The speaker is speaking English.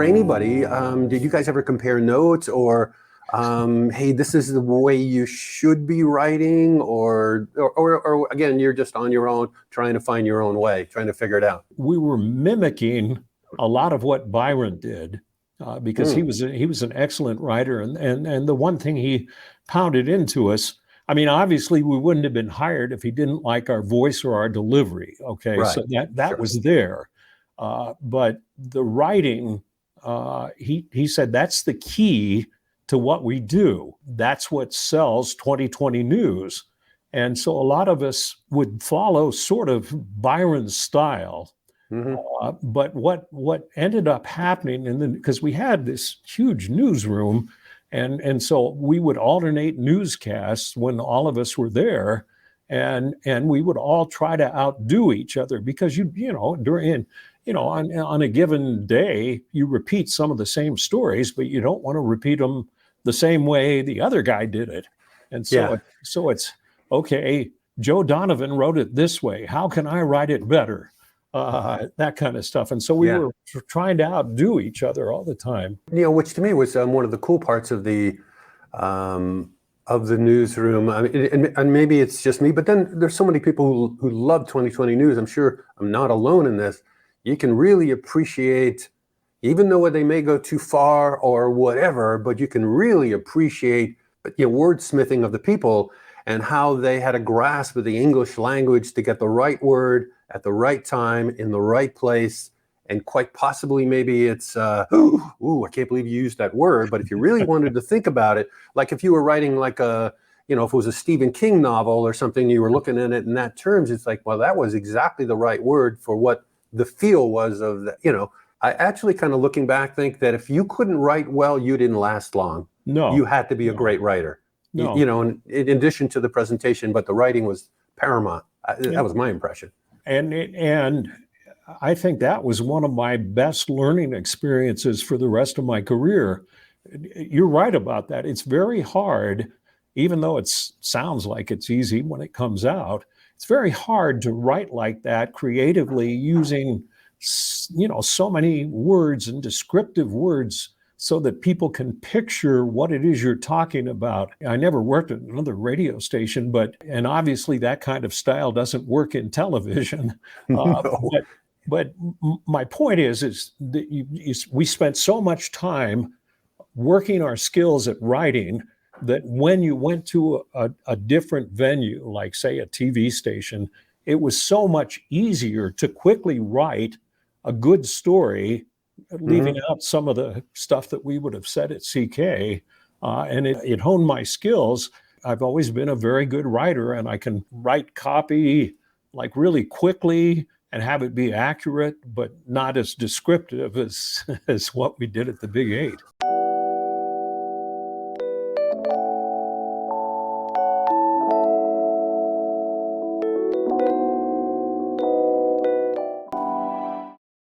or anybody, did you guys ever compare notes or, hey, this is the way you should be writing, or again, you're just on your own, trying to find your own way, trying to figure it out? We were mimicking a lot of what Byron did because he was an excellent writer, and the one thing he pounded into us. I mean, obviously, we wouldn't have been hired if he didn't like our voice or our delivery. Okay, Right. so that Sure. was there, but the writing, he said that's the key to what we do. That's what sells 2020 News. And so a lot of us would follow sort of Byron's style. Hmm. But what ended up happening, and then because we had this huge newsroom, and so we would alternate newscasts when all of us were there, and we would all try to outdo each other because on a given day you repeat some of the same stories, but you don't want to repeat them the same way the other guy did it, and Yeah. so it's okay. Joe Donovan wrote it this way. How can I write it better? That kind of stuff. And so we Yeah. were trying to outdo each other all the time. Which to me was one of the cool parts of the newsroom. I mean, and maybe it's just me, but then there's so many people who love 2020 News. I'm sure I'm not alone in this. You can really appreciate, even though they may go too far or whatever, but you can really appreciate, wordsmithing of the people and how they had a grasp of the English language to get the right word at the right time in the right place. And quite possibly, maybe it's, I can't believe you used that word. But if you really wanted to think about it, like if you were writing like if it was a Stephen King novel or something, you were looking at it in that terms, it's like, well, that was exactly the right word for what the feel was of the, I actually kind of looking back think that if you couldn't write well, you didn't last long. No. You had to be a great writer. No. In addition to the presentation, but the writing was paramount. That was my impression. And I think that was one of my best learning experiences for the rest of my career. You're right about that. It's very hard, even though it sounds like it's easy when it comes out. It's very hard to write like that creatively using, so many words and descriptive words so that people can picture what it is you're talking about. I never worked at another radio station, and obviously that kind of style doesn't work in television. No. But my point is that we spent so much time working our skills at writing that when you went to a different venue, like say a TV station, it was so much easier to quickly write a good story, leaving out some of the stuff that we would have said at CK, and it honed my skills. I've always been a very good writer, and I can write copy like really quickly and have it be accurate, but not as descriptive as what we did at the Big 8.